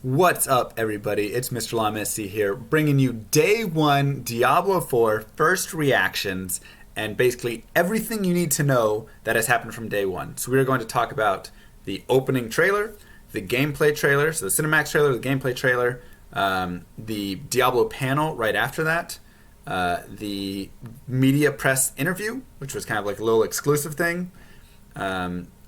What's up, everybody? It's MrLlamaSC here, bringing you day one Diablo 4 first reactions and basically everything you need to know that has happened from day one. So we're going to talk about the opening trailer, the gameplay trailer, so the cinematic trailer, the gameplay trailer, the Diablo panel right after that, the media press interview, which was kind of like a little exclusive thing,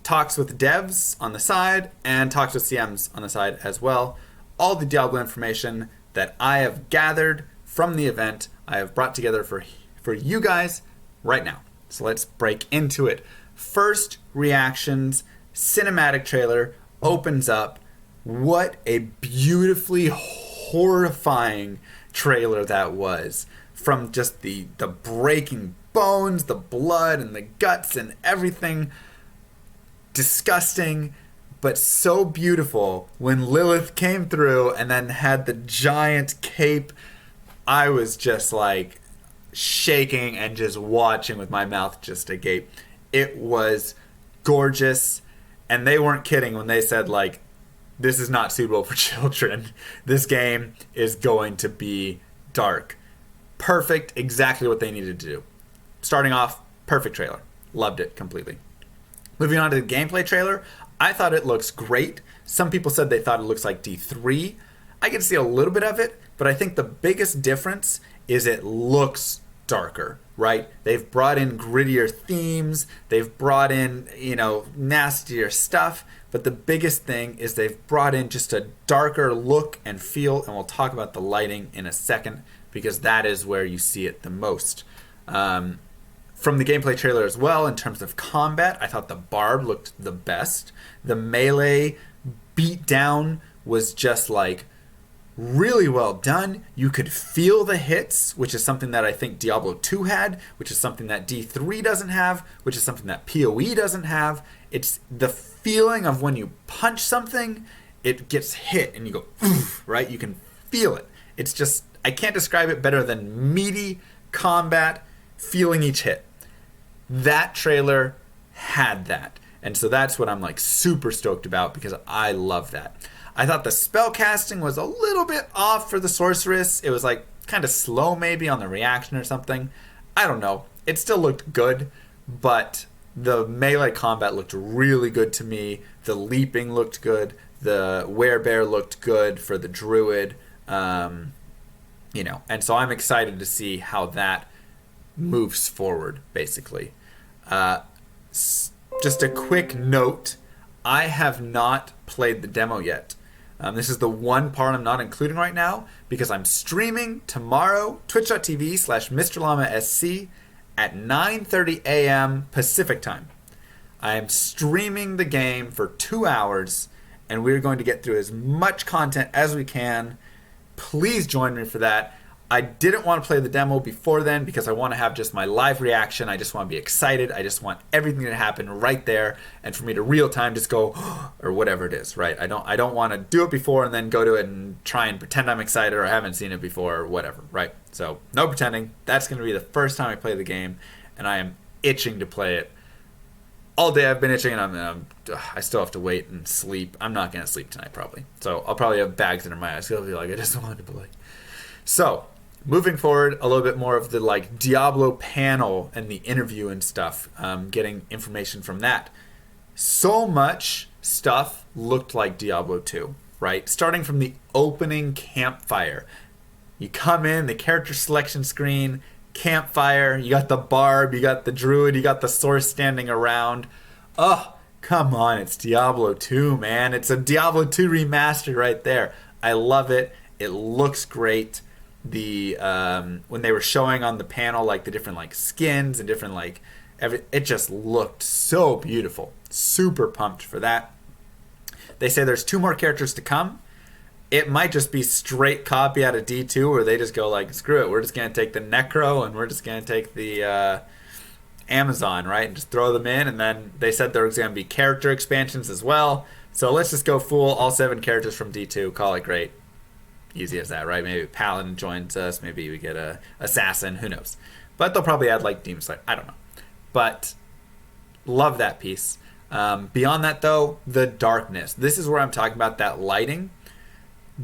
talks with devs on the side, and talks with CMs on the side as well. All the Diablo information that I have gathered from the event, I have brought together for you guys right now. So let's break into it. First reactions, cinematic trailer opens up. What a beautifully horrifying trailer that was. From just the breaking bones, the blood and the guts and everything. Disgusting, but so beautiful. When Lilith came through and then had the giant cape, I was just like shaking and just watching with my mouth just agape. It was gorgeous, and they weren't kidding when they said, like, this is not suitable for children. This game is going to be dark. Perfect, exactly what they needed to do. Starting off, perfect trailer. Loved it completely. Moving on to the gameplay trailer, I thought it looks great. Some people said they thought it looks like D3. I get to see a little bit of it, but I think the biggest difference is it looks darker, right? They've brought in grittier themes, they've brought in, nastier stuff, but the biggest thing is they've brought in just a darker look and feel, and we'll talk about the lighting in a second, because that is where you see it the most. From the gameplay trailer as well, in terms of combat, I thought the barb looked the best. The melee beatdown was just like really well done. You could feel the hits, which is something that I think Diablo 2 had, which is something that D3 doesn't have, which is something that PoE doesn't have. It's the feeling of when you punch something, it gets hit and you go, oof, right? You can feel it. It's just, I can't describe it better than meaty combat, feeling each hit. That trailer had that. And so that's what I'm like super stoked about, because I love that. I thought the spell casting was a little bit off for the sorceress. It was like kind of slow maybe on the reaction or something. I don't know. It still looked good, but the melee combat looked really good to me. The leaping looked good. The werebear looked good for the druid. And so I'm excited to see how that moves forward, basically. Just a quick note, I have not played the demo yet. This is the one part I'm not including right now, because I'm streaming tomorrow, twitch.tv/MrLlamaSC at 9:30 a.m. Pacific time. I am streaming the game for 2 hours, and we're going to get through as much content as we can. Please join me for that. I didn't want to play the demo before then, because I want to have just my live reaction. I just want to be excited. I just want everything to happen right there, and for me to real time just go, or whatever it is, right? I don't want to do it before and then go to it and try and pretend I'm excited or I haven't seen it before or whatever, right? So no pretending. That's going to be the first time I play the game, and I am itching to play it. All day I've been itching, and I still have to wait and sleep. I'm not going to sleep tonight probably. So I'll probably have bags under my eyes. I'll be like, I just wanted to play. So moving forward, a little bit more of the like Diablo panel and the interview and stuff, getting information from that. So much stuff looked like Diablo 2, right? Starting from the opening campfire. You come in, the character selection screen, campfire, you got the barb, you got the druid, you got the source standing around. Oh, come on, it's Diablo 2, man. It's a Diablo 2 remaster right there. I love it. It looks great. The when they were showing on the panel like the different like skins and different like it just looked so beautiful. Super pumped for that. They say there's 2 more characters to come. It might just be straight copy out of D2, where they just go like, screw it, we're just gonna take the Necro and we're just gonna take the Amazon, right, and just throw them in. And then they said there's gonna be character expansions as well. So let's just go full all 7 characters from D2, call it great. Easy as that, right? Maybe Paladin joins us. Maybe we get a Assassin. Who knows? But they'll probably add like Demon Slayer. I don't know. But love that piece. Beyond that, though, the darkness. This is where I'm talking about that lighting.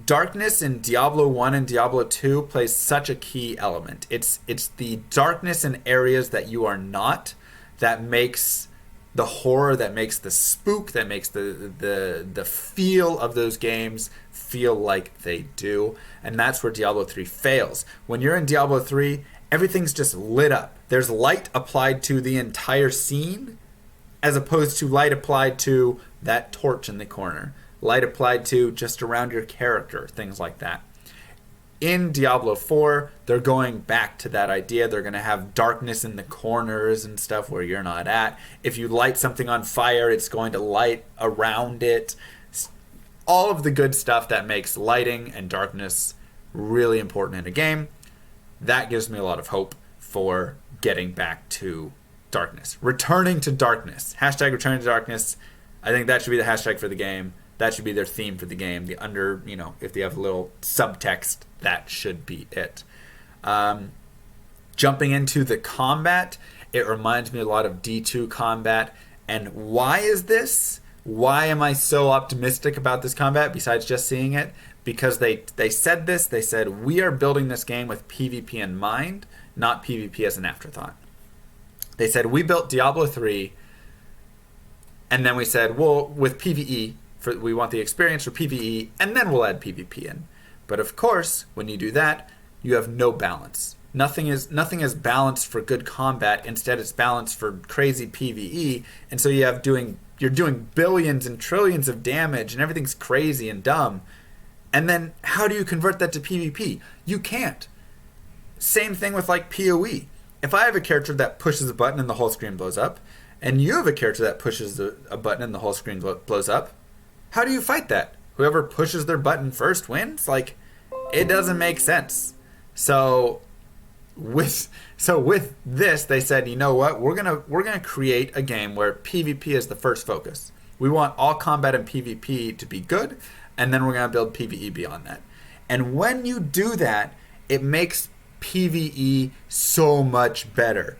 darkness in Diablo 1 and Diablo 2 plays such a key element. It's the darkness in areas that you are not that makes the horror, that makes the spook, that makes the feel of those games feel like they do. And that's where Diablo 3 fails. When you're in Diablo 3, everything's just lit up. There's light applied to the entire scene as opposed to light applied to that torch in the corner. Light applied to just around your character, things like that. In Diablo 4, they're going back to that idea. They're going to have darkness in the corners and stuff where you're not at. If you light something on fire, it's going to light around it. All of the good stuff that makes lighting and darkness really important in a game. That gives me a lot of hope for getting back to darkness. Returning to darkness. Hashtag returning to darkness. I think that should be the hashtag for the game. That should be their theme for the game. The under, if they have a little subtext, that should be it. Jumping into the combat, it reminds me a lot of D2 combat. And why is this? Why am I so optimistic about this combat besides just seeing it? Because they said this. They said, we are building this game with PvP in mind, not PvP as an afterthought. They said, we built Diablo 3, and then we said, well, with PvE, we want the experience for PvE, and then we'll add PvP in. But of course, when you do that, you have no balance. Nothing is balanced for good combat. Instead, it's balanced for crazy PvE, and so you're doing billions and trillions of damage, and everything's crazy and dumb. And then, how do you convert that to PvP? You can't. Same thing with like PoE. If I have a character that pushes a button and the whole screen blows up, and you have a character that pushes a button and the whole screen blows up, how do you fight that? Whoever pushes their button first wins? Like, it doesn't make sense. So with this, they said, you know what? We're gonna create a game where PvP is the first focus. We want all combat and PvP to be good, and then we're gonna build PvE beyond that. And when you do that, it makes PvE so much better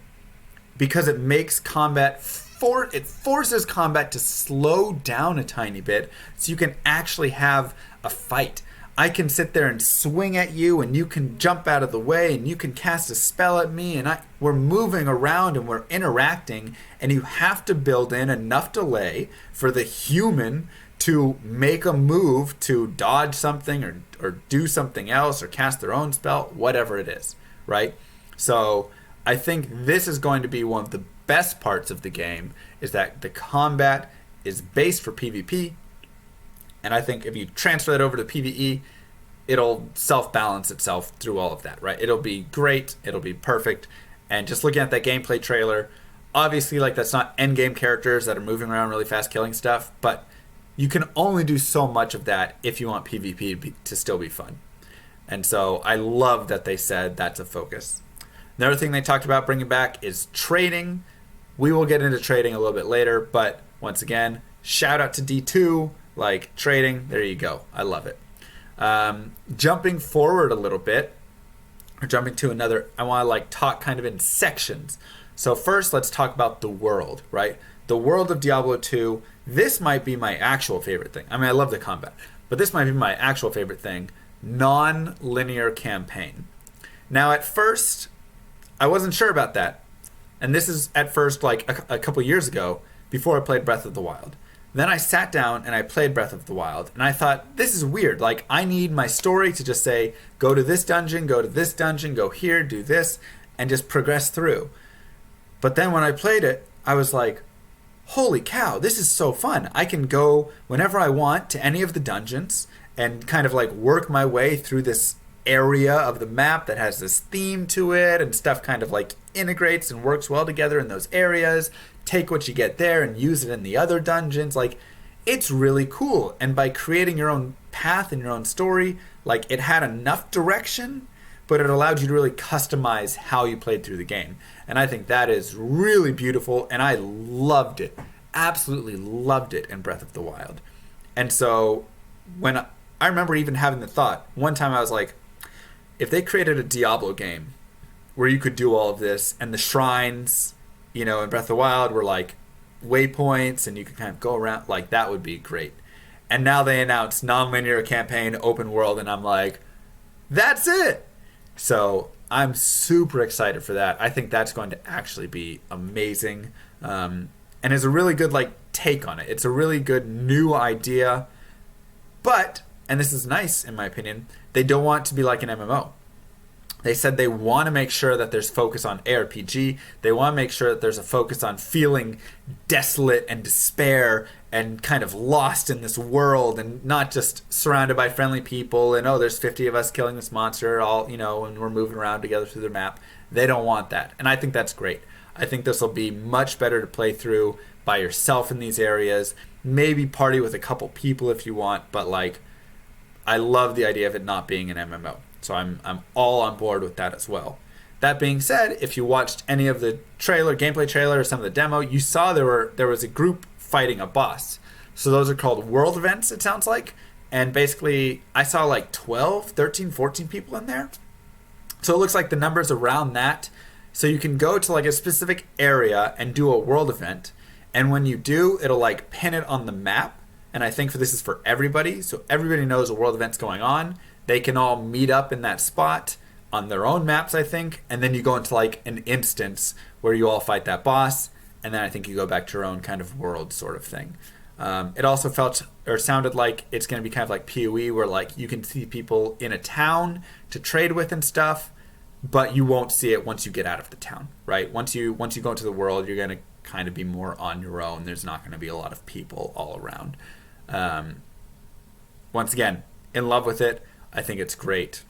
because it makes combat it forces combat to slow down a tiny bit so you can actually have a fight. I can sit there and swing at you, and you can jump out of the way, and you can cast a spell at me, and we're moving around and we're interacting, and you have to build in enough delay for the human to make a move to dodge something or do something else or cast their own spell, whatever it is, right? So I think this is going to be one of the best parts of the game, is that the combat is based for PvP, and I think if you transfer that over to PvE, it'll self-balance itself through all of that, right? It'll be great, it'll be perfect, and just looking at that gameplay trailer, obviously, like, that's not endgame characters that are moving around really fast killing stuff, but you can only do so much of that if you want PvP to still be fun. And so I love that they said that's a focus. Another thing they talked about bringing back is trading. We will get into trading a little bit later, but once again, shout out to D2, like, trading, there you go. I love it. Jumping forward a little bit, or jumping to another, I want to talk kind of in sections. So first, let's talk about the world, right? The world of Diablo 2, this might be my actual favorite thing. I mean, I love the combat, but this might be my actual favorite thing, non-linear campaign. Now, at first, I wasn't sure about that. And this is at first like a couple years ago, before I played Breath of the Wild. Then I sat down and I played Breath of the Wild, and I thought, this is weird. Like, I need my story to just say, go to this dungeon, go to this dungeon, go here, do this, and just progress through. But then when I played it, I was like, holy cow, this is so fun. I can go whenever I want to any of the dungeons and kind of like work my way through this area of the map that has this theme to it, and stuff kind of like integrates and works well together in those areas. Take what you get there and use it in the other dungeons. Like, it's really cool. And by creating your own path and your own story, like, it had enough direction, but it allowed you to really customize how you played through the game. And I think that is really beautiful, and I loved it. Absolutely loved it in Breath of the Wild. And so when I remember even having the thought, one time I was like, if they created a Diablo game where you could do all of this, and the shrines, in Breath of the Wild were like waypoints, and you could kind of go around, like, that would be great. And now they announced non-linear campaign open world, and I'm like, that's it. So I'm super excited for that. I think that's going to actually be amazing, and is a really good like take on it. It's a really good new idea, but, and this is nice in my opinion, they don't want it to be like an MMO. They said they want to make sure that there's focus on ARPG. They want to make sure that there's a focus on feeling desolate and despair and kind of lost in this world, and not just surrounded by friendly people and, oh, there's 50 of us killing this monster, all, you know, and we're moving around together through the map. They don't want that. And I think that's great. I think this will be much better to play through by yourself in these areas. Maybe party with a couple people if you want, but like, I love the idea of it not being an MMO. So I'm all on board with that as well. That being said, if you watched any of the gameplay trailer, or some of the demo, you saw there was a group fighting a boss. So those are called world events, it sounds like. And basically, I saw like 12, 13, 14 people in there. So it looks like the numbers around that. So you can go to like a specific area and do a world event. And when you do, it'll like pin it on the map. And I think this is for everybody. So everybody knows a world event's going on. They can all meet up in that spot on their own maps, I think. And then you go into like an instance where you all fight that boss. And then I think you go back to your own kind of world sort of thing. It also felt or sounded like it's going to be kind of like PoE, where like you can see people in a town to trade with and stuff, but you won't see it once you get out of the town, right? Once you go into the world, you're going to kind of be more on your own. There's not going to be a lot of people all around. Once again, in love with it. I think it's great.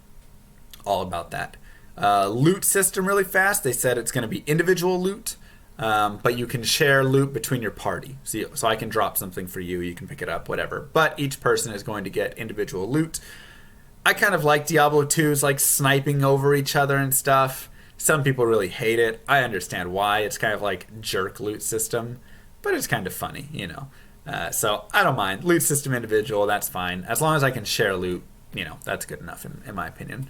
All about that. Loot system really fast. They said it's going to be individual loot, but you can share loot between your party. So I can drop something for you. You can pick it up, whatever. But each person is going to get individual loot. I kind of like Diablo 2's like sniping over each other and stuff. Some people really hate it. I understand why. It's kind of like jerk loot system, but it's kind of funny, you know. So I don't mind. Loot system individual, that's fine. As long as I can share loot, you know, that's good enough in my opinion.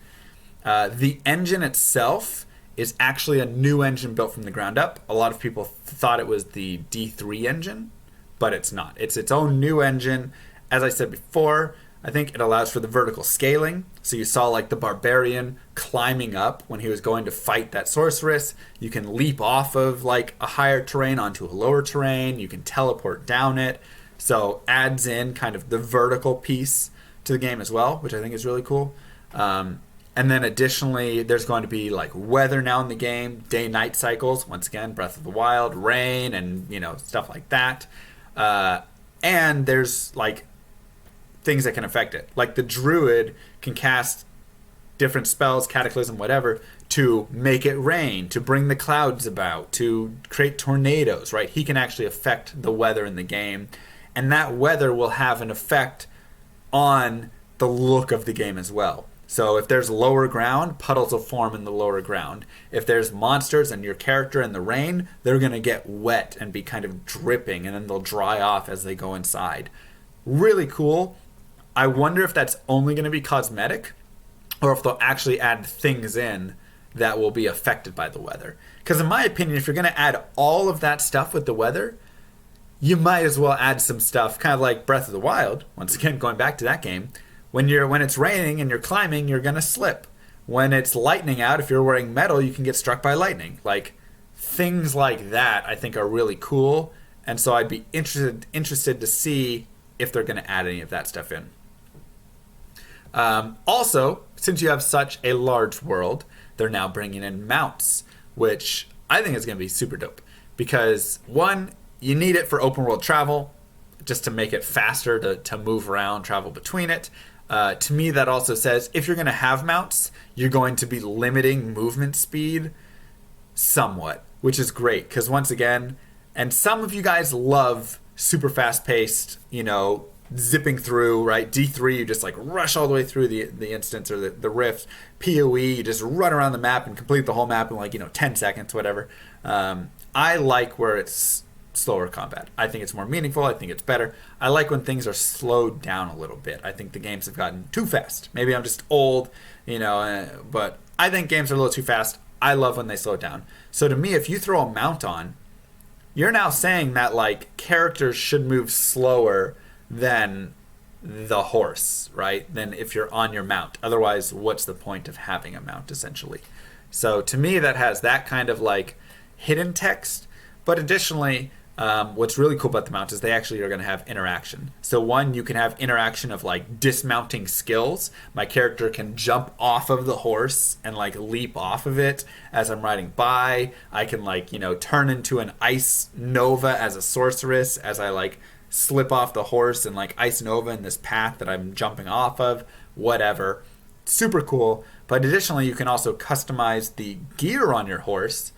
The engine itself is actually a new engine built from the ground up. A lot of people thought it was the D3 engine, but it's not. It's its own new engine. As I said before, I think it allows for the vertical scaling. So you saw like the barbarian climbing up when he was going to fight that sorceress. You can leap off of like a higher terrain onto a lower terrain. You can teleport down it. So adds in kind of the vertical piece to the game as well, which I think is really cool. And then additionally, there's going to be like weather now in the game, day-night cycles. Once again, Breath of the Wild, rain, and you know, stuff like that. And there's like things that can affect it. Like the druid can cast different spells, cataclysm, whatever, to make it rain, to bring the clouds about, to create tornadoes, right? He can actually affect the weather in the game. And that weather will have an effect on the look of the game as well. So if there's lower ground, puddles will form in the lower ground. If there's monsters and your character in the rain, they're going to get wet and be kind of dripping, and then they'll dry off as they go inside. Really cool. I wonder if that's only going to be cosmetic, or if they'll actually add things in that will be affected by the weather. Because in my opinion, if you're going to add all of that stuff with the weather, you might as well add some stuff, kind of like Breath of the Wild, once again going back to that game. When it's raining and you're climbing, you're going to slip. When it's lightning out, if you're wearing metal, you can get struck by lightning. Like, things like that I think are really cool, and so I'd be interested to see if they're going to add any of that stuff in. Also, since you have such a large world, they're now bringing in mounts, which I think is going to be super dope. Because, one, you need it for open world travel, just to make it faster to move around, travel between it. To me, that also says if you're going to have mounts, you're going to be limiting movement speed somewhat, which is great. Because once again, and some of you guys love super fast-paced, you know, zipping through, right? D3, you just like rush all the way through the instance or the rift. PoE, you just run around the map and complete the whole map in like, 10 seconds, whatever. I like where it's slower combat. I think it's more meaningful. I think it's better. I like when things are slowed down a little bit. I think the games have gotten too fast. Maybe I'm just old, but I think games are a little too fast. I love when they slow down. So to me, if you throw a mount on, you're now saying that like characters should move slower than the horse, right, than if you're on your mount. Otherwise, what's the point of having a mount, essentially? So to me, that has that kind of like hidden text. But additionally, what's really cool about the mount is they actually are going to have interaction. So one, you can have interaction of like dismounting skills. My character can jump off of the horse and like leap off of it as I'm riding by. I can like, turn into an ice nova as a sorceress as I like slip off the horse and like ice nova in this path that I'm jumping off of, whatever. Super cool. But additionally, you can also customize the gear on your horse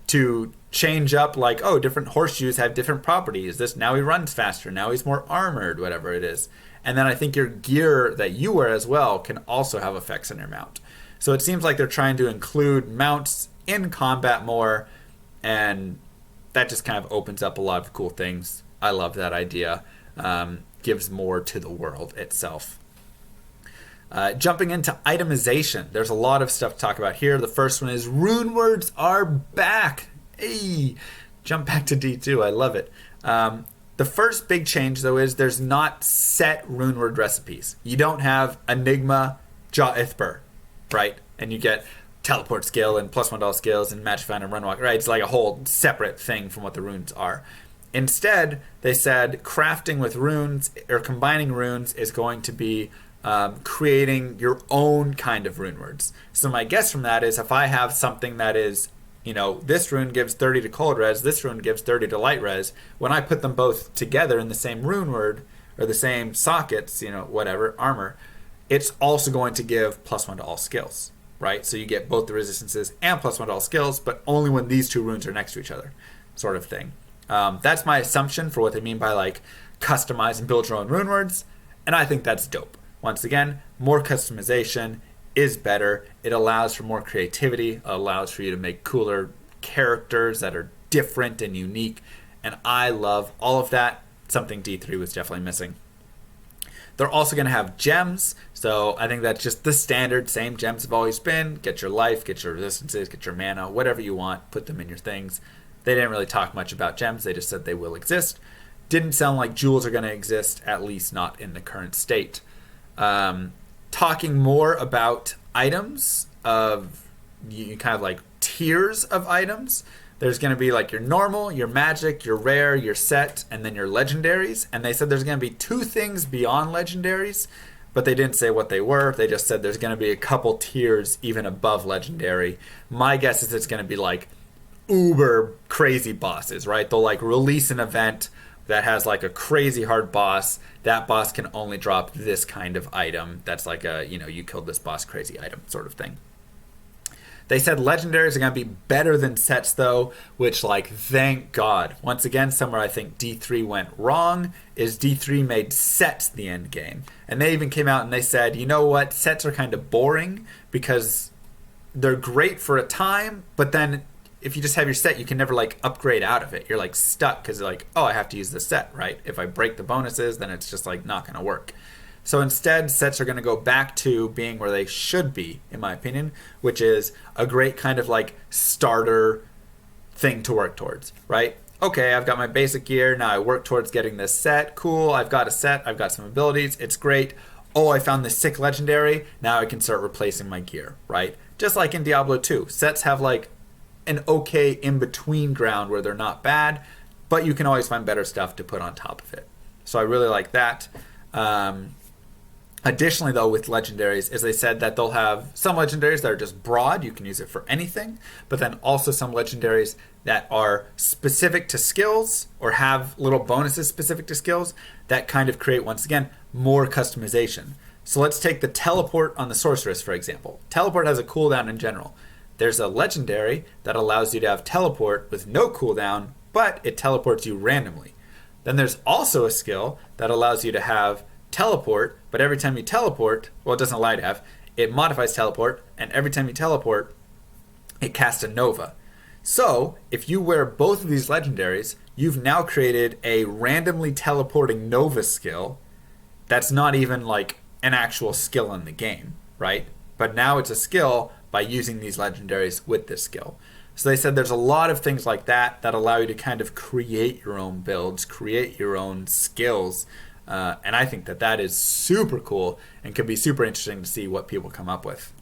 to change up, like, oh, different horseshoes have different properties. This, now he runs faster, now he's more armored, whatever it is. And then I think your gear that you wear as well can also have effects on your mount. So it seems like they're trying to include mounts in combat more, and that just kind of opens up a lot of cool things. I love that idea. Gives more to the world itself. Jumping into itemization, there's a lot of stuff to talk about here. The first one is Runewords are back. Hey, jump back to D2. I love it. The first big change, though, is there's not set runeword recipes. You don't have Enigma, Jaw Ithber, right? And you get teleport skill and +1 skills and magic find and runwalk, right? It's like a whole separate thing from what the runes are. Instead, they said crafting with runes or combining runes is going to be creating your own kind of rune words. So my guess from that is if I have something that is, this rune gives 30 to cold res, this rune gives 30 to light res, when I put them both together in the same rune word or the same sockets, whatever, armor, it's also going to give +1 to all skills, right? So you get both the resistances and +1 to all skills, but only when these two runes are next to each other, sort of thing. That's my assumption for what they mean by like customize and build your own rune words, and I think that's dope. Once again, more customization is better. It allows for more creativity. It allows for you to make cooler characters that are different and unique. And I love all of that. Something D3 was definitely missing. They're also going to have gems. So I think that's just the standard. Same gems have always been. Get your life, get your resistances, get your mana, whatever you want. Put them in your things. They didn't really talk much about gems. They just said they will exist. Didn't sound like jewels are going to exist, at least not in the current state. Talking more about items of you kind of like tiers of items. There's going to be like your normal, your magic, your rare, your set, and then your legendaries. And they said there's going to be 2 things beyond legendaries, but they didn't say what they were. They just said there's going to be a couple tiers even above legendary. My guess is it's going to be like uber crazy bosses, right? They'll like release an event that has like a crazy hard boss. That boss can only drop this kind of item. That's like a, you killed this boss crazy item sort of thing. They said legendaries are going to be better than sets though, which like, thank God. Once again, somewhere I think D3 went wrong is D3 made sets the end game. And they even came out and they said, you know what, sets are kind of boring because they're great for a time, but then if you just have your set, you can never like upgrade out of it. You're like stuck because you're like, oh, I have to use the set, right? If I break the bonuses, then it's just like not going to work. So instead, sets are going to go back to being where they should be, in my opinion, which is a great kind of like starter thing to work towards, right? Okay, I've got my basic gear. Now I work towards getting this set. Cool, I've got a set. I've got some abilities. It's great. Oh, I found this sick legendary. Now I can start replacing my gear, right? Just like in Diablo 2. Sets have like an okay in-between ground where they're not bad, but you can always find better stuff to put on top of it. So I really like that. Additionally, though, with legendaries, is they said that they'll have some legendaries that are just broad. You can use it for anything. But then also some legendaries that are specific to skills or have little bonuses specific to skills that kind of create, once again, more customization. So let's take the teleport on the sorceress, for example. Teleport has a cooldown in general. There's a legendary that allows you to have teleport with no cooldown, but it teleports you randomly. Then there's also a skill that allows you to have teleport, but every time you teleport, well, it doesn't allow you to have, it modifies teleport, and every time you teleport, it casts a nova. So, if you wear both of these legendaries, you've now created a randomly teleporting nova skill that's not even like an actual skill in the game, right? But now it's a skill by using these legendaries with this skill. So they said there's a lot of things like that that allow you to kind of create your own builds, create your own skills, And I think that that is super cool and could be super interesting to see what people come up with.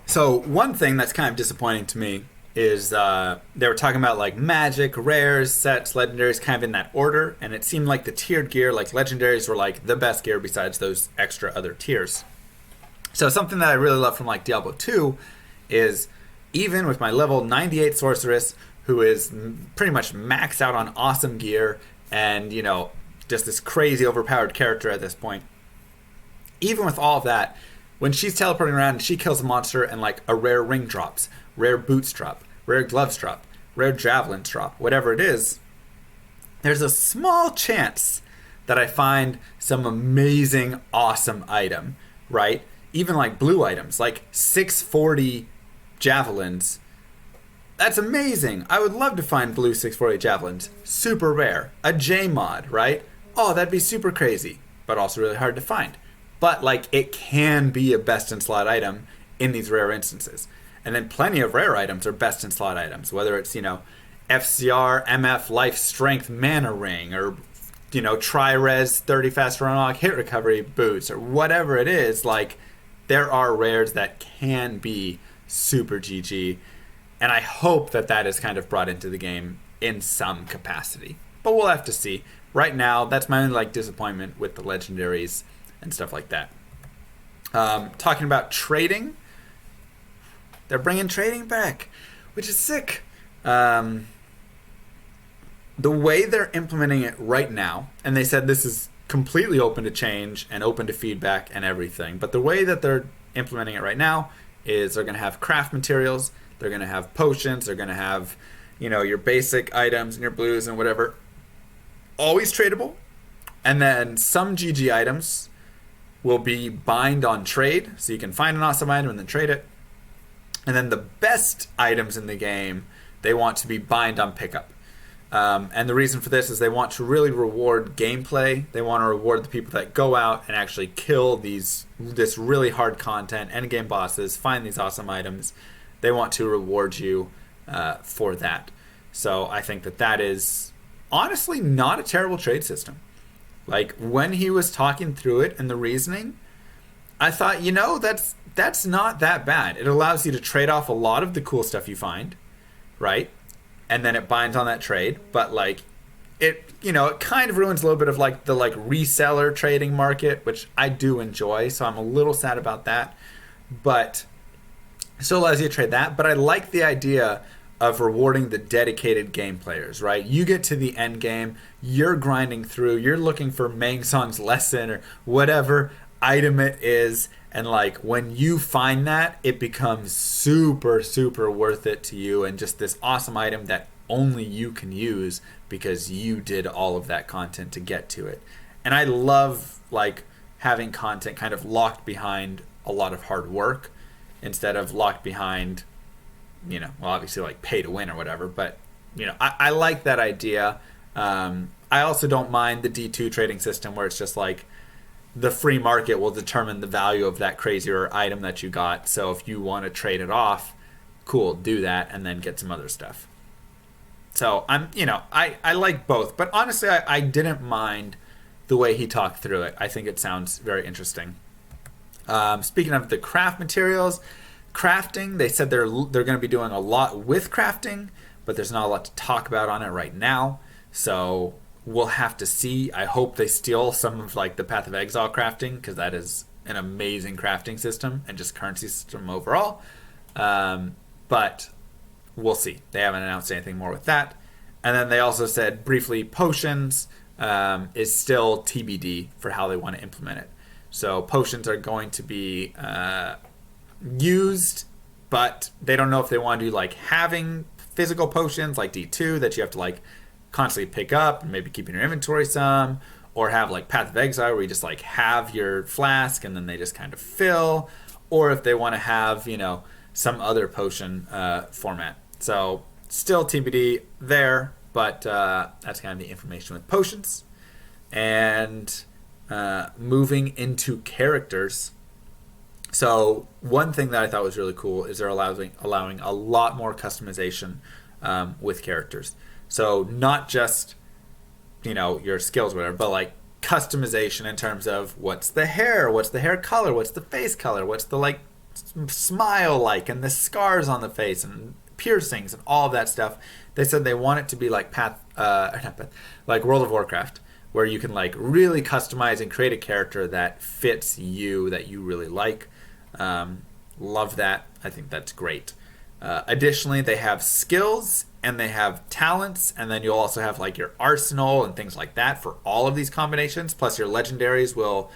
So one thing that's kind of disappointing to me is they were talking about like magic, rares, sets, legendaries kind of in that order, and it seemed like the tiered gear, like legendaries, were like the best gear besides those extra other tiers. So something that I really love from like Diablo 2 is even with my level 98 sorceress, who is pretty much maxed out on awesome gear and, you know, just this crazy overpowered character at this point, even with all of that, when she's teleporting around and she kills a monster and like a rare ring drops, rare boots drop, rare gloves drop, rare javelins drop, whatever it is, there's a small chance that I find some amazing, awesome item, right? Even like blue items, like 640 javelins. That's amazing. I would love to find blue 640 javelins. Super rare. A J mod, right? Oh, that'd be super crazy, but also really hard to find. But like it can be a best in slot item in these rare instances. And then plenty of rare items are best in slot items, whether it's, you know, FCR, MF, life, strength, mana ring, or, you know, tri-res, 30 fast unlock, hit recovery boots, or whatever it is. Like, there are rares that can be super GG. And I hope that that is kind of brought into the game in some capacity. But we'll have to see. Right now, that's my only like disappointment with the legendaries and stuff like that. Talking about trading, they're bringing trading back, which is sick. The way they're implementing it right now, and they said this is completely open to change and open to feedback and everything, but the way that they're implementing it right now is they're going to have craft materials, they're going to have potions, they're going to have, you know, your basic items and your blues and whatever, always tradable. And then some GG items will be bind on trade, so you can find an awesome item and then trade it. And then the best items in the game, they want to be bind on pickup. And the reason for this is they want to really reward gameplay. They want to reward the people that go out and actually kill this really hard content, endgame bosses, find these awesome items. They want to reward you for that. So I think that that is honestly not a terrible trade system. Like, when he was talking through it and the reasoning, I thought, you know, that's not that bad. It allows you to trade off a lot of the cool stuff you find, right? And then it binds on that trade. But, like, it, you know, it kind of ruins a little bit of, like, the, like, reseller trading market, which I do enjoy, so I'm a little sad about that. But it still allows you to trade that. But I like the idea of rewarding the dedicated game players, right? You get to the end game, you're grinding through, you're looking for Mang Song's lesson or whatever item it is, and like when you find that, it becomes super, super worth it to you, and just this awesome item that only you can use because you did all of that content to get to it. And I love like having content kind of locked behind a lot of hard work instead of locked behind, you know, well, obviously like pay to win or whatever, but you know, I like that idea. I also don't mind the D2 trading system where it's just like the free market will determine the value of that crazier item that you got. So if you want to trade it off, cool, do that and then get some other stuff. So I'm, you know, I like both, but honestly, I didn't mind the way he talked through it. I think it sounds very interesting. Speaking of the craft materials, crafting, they said they're going to be doing a lot with crafting, but there's not a lot to talk about on it right now. So we'll have to see. I hope they steal some of like the Path of Exile crafting, because that is an amazing crafting system and just currency system overall. But we'll see. They haven't announced anything more with that. And then they also said briefly potions is still TBD for how they want to implement it. So potions are going to be used, but they don't know if they want to do like having physical potions like D2 that you have to like constantly pick up and maybe keep in your inventory some, or have like Path of Exile where you just like have your flask and then they just kind of fill, or if they want to have, you know, some other potion format. So still TBD there, but that's kind of the information with potions. And moving into characters. So one thing that I thought was really cool is they're allowing a lot more customization with characters. So not just, you know, your skills or whatever, but like customization in terms of what's the hair color, what's the face color, what's the like smile like, and the scars on the face and piercings and all of that stuff. They said they want it to be like like World of Warcraft, where you can like really customize and create a character that fits you, that you really like. Love that. I think that's great. Additionally, they have skills and they have talents, and then you'll also have like your arsenal and things like that for all of these combinations. Plus, your legendaries will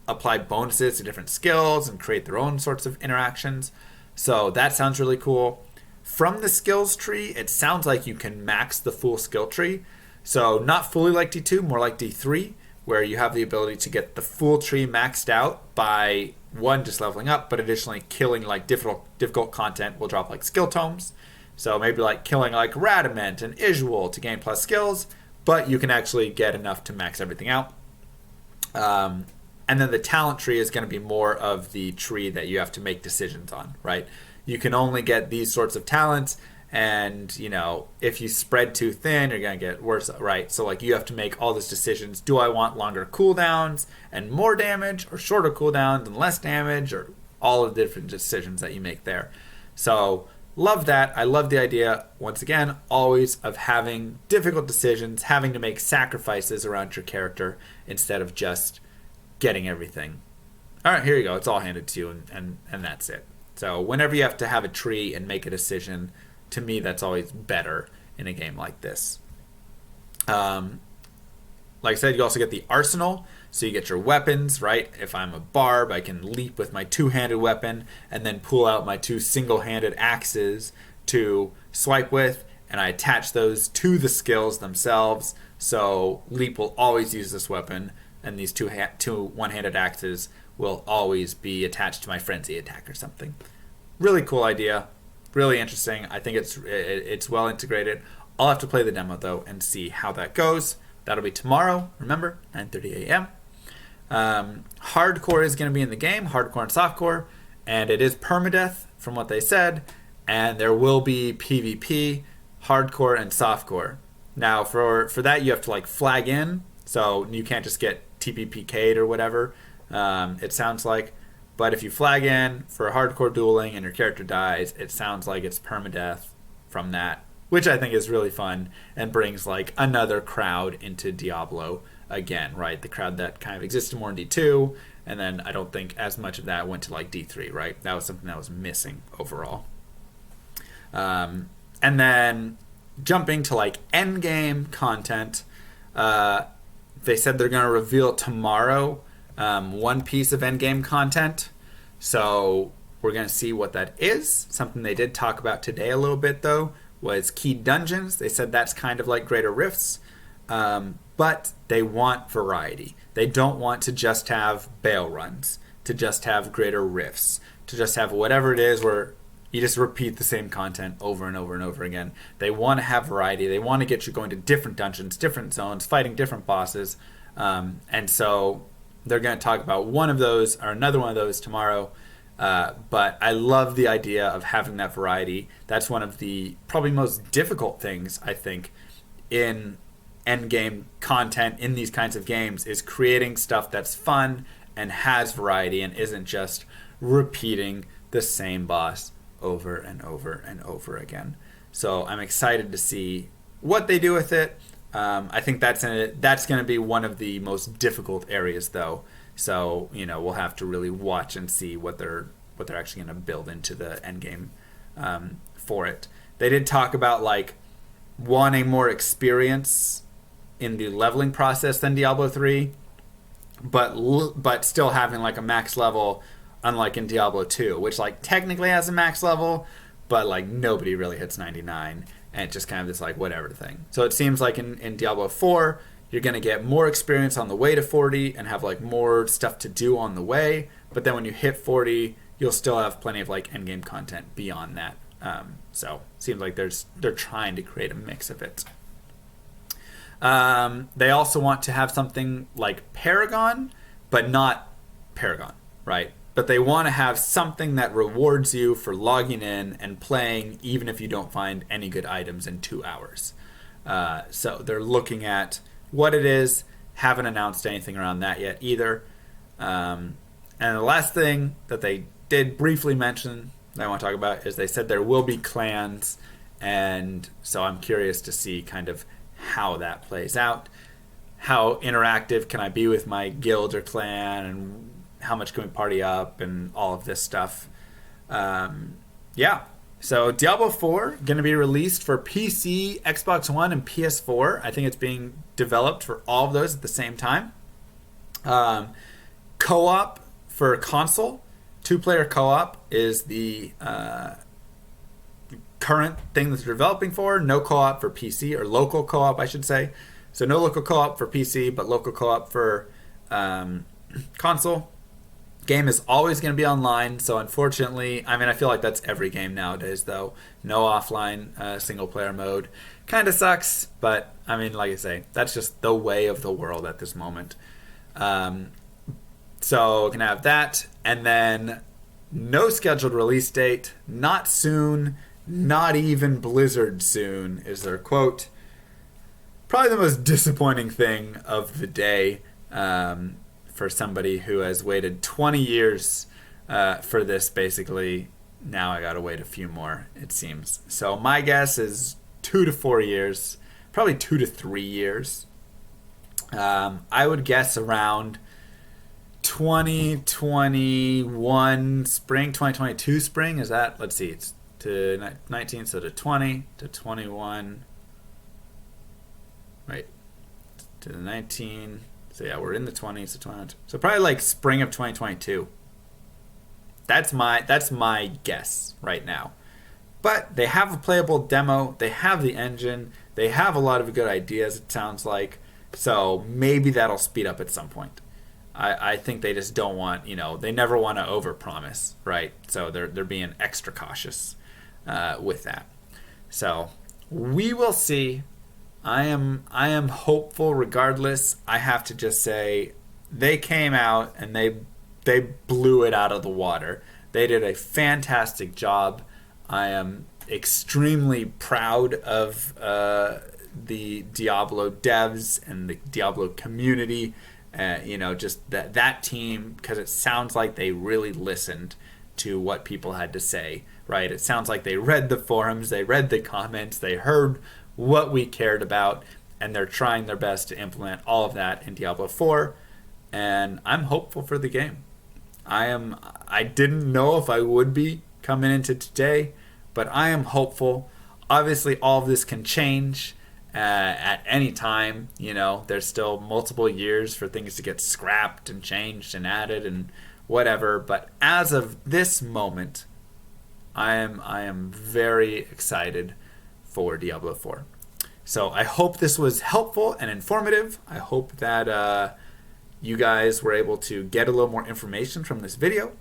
apply bonuses to different skills and create their own sorts of interactions. So that sounds really cool. From the skills tree, it sounds like you can max the full skill tree. So not fully like D2, more like D3, where you have the ability to get the full tree maxed out by one, just leveling up, but additionally killing like difficult content will drop like skill tomes. So maybe like killing like Radament and Isual to gain plus skills, but you can actually get enough to max everything out. And then the talent tree is going to be more of the tree that you have to make decisions on, right? You can only get these sorts of talents, and you know, if you spread too thin, you're going to get worse, right? So like you have to make all these decisions. Do I want longer cooldowns and more damage, or shorter cooldowns and less damage, or all of the different decisions that you make there? So love that. I love the idea, once again, always of having difficult decisions, having to make sacrifices around your character instead of just getting everything. All right, here you go. It's all handed to you, and that's it. So whenever you have to have a tree and make a decision, to me, that's always better in a game like this. Like I said, you also get the arsenal. So you get your weapons, right? If I'm a barb, I can leap with my two-handed weapon and then pull out my two single-handed axes to swipe with, and I attach those to the skills themselves. So leap will always use this weapon, and these two one-handed axes will always be attached to my frenzy attack or something. Really cool idea. Really interesting. I think it's well integrated. I'll have to play the demo, though, and see how that goes. That'll be tomorrow. Remember, 9:30 a.m. Hardcore is going to be in the game, hardcore and softcore, and it is permadeath from what they said, and there will be PvP, hardcore and softcore. Now, for that, you have to like flag in, so you can't just get TPPK'd or whatever, it sounds like. But if you flag in for hardcore dueling and your character dies, it sounds like it's permadeath from that, which I think is really fun and brings like another crowd into Diablo again, right? The crowd that kind of existed more in D2, and then I don't think as much of that went to like D3, right? That was something that was missing overall. And then jumping to like Endgame content, they said they're going to reveal tomorrow one piece of Endgame content. So we're going to see what that is. Something they did talk about today a little bit, though, was key dungeons. They said that's kind of like greater rifts, but they want variety. They don't want to just have bail runs, to just have greater rifts, to just have whatever it is where you just repeat the same content over and over and over again. They want to have variety. They want to get you going to different dungeons, different zones, fighting different bosses. And so they're going to talk about one of those or another one of those tomorrow. But I love the idea of having that variety. That's one of the probably most difficult things, I think, in endgame content in these kinds of games, is creating stuff that's fun and has variety and isn't just repeating the same boss over and over and over again. So I'm excited to see what they do with it. I think that's going to be one of the most difficult areas, though. So we'll have to really watch and see what they're actually going to build into the end game for it. They did talk about like wanting more experience in the leveling process than Diablo 3, but still having like a max level, unlike in Diablo 2, which like technically has a max level, but like nobody really hits 99, and it's just kind of this like whatever thing. So it seems like in Diablo 4, you're going to get more experience on the way to 40 and have like more stuff to do on the way, but then when you hit 40, you'll still have plenty of like endgame content beyond that. So it seems like they're trying to create a mix of it. They also want to have something like Paragon, but not Paragon, right? But they want to have something that rewards you for logging in and playing, even if you don't find any good items in 2 hours. So they're looking at what it is. Haven't announced anything around that yet either. And the last thing that they did briefly mention that I want to talk about is they said there will be clans, and so I'm curious to see kind of how that plays out. How interactive can I be with my guild or clan, and how much can we party up, and all of this stuff. Yeah. So Diablo 4 going to be released for PC, Xbox One, and PS4. I think it's being developed for all of those at the same time. Co-op for console, 2-player co-op is the current thing that they're developing for. No co-op for PC, or local co-op, I should say. So no local co-op for PC, but local co-op for console. Game is always going to be online, so unfortunately, I mean, I feel like that's every game nowadays, though. No offline single-player mode. Kind of sucks, but, I mean, like I say, that's just the way of the world at this moment. So, we can have that, and then no scheduled release date, not soon, not even Blizzard soon, is their quote. Probably the most disappointing thing of the day. For somebody who has waited 20 years for this, basically. Now I gotta wait a few more, it seems. So my guess is 2 to 4 years, probably 2 to 3 years. I would guess around 2021 spring, 2022 spring. Is that, let's see, it's to 19, so to 20 to 21. Right, to the 19. So yeah, we're in the 20s to 20. So probably like spring of 2022. That's my guess right now. But they have a playable demo. They have the engine. They have a lot of good ideas, it sounds like. So maybe that'll speed up at some point. I think they just don't want, they never want to overpromise, right? So they're being extra cautious with that. So we will see. I am hopeful regardless. I have to just say they came out and they blew it out of the water. They did a fantastic job. I am extremely proud of the Diablo devs and the Diablo community. Just that team, because it sounds like they really listened to what people had to say, right? It sounds like they read the forums, they read the comments, they heard what we cared about, and they're trying their best to implement all of that in Diablo 4, and I'm hopeful for the game. I didn't know if I would be coming into today, but I am hopeful. Obviously, all of this can change at any time. There's still multiple years for things to get scrapped and changed and added and whatever, but as of this moment, I am very excited for Diablo 4. So I hope this was helpful and informative. I hope that you guys were able to get a little more information from this video.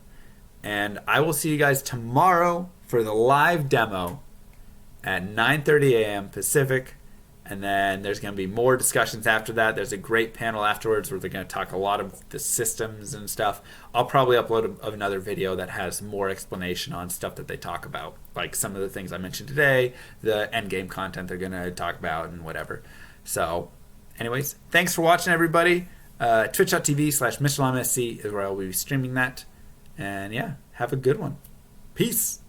And I will see you guys tomorrow for the live demo at 9:30 a.m. Pacific. And then there's going to be more discussions after that. There's a great panel afterwards where they're going to talk a lot of the systems and stuff. I'll probably upload another video that has more explanation on stuff that they talk about, like some of the things I mentioned today, the endgame content they're going to talk about, and whatever. So, anyways, thanks for watching, everybody. Twitch.tv/MrLlamaSC is where I'll be streaming that. And yeah, have a good one. Peace.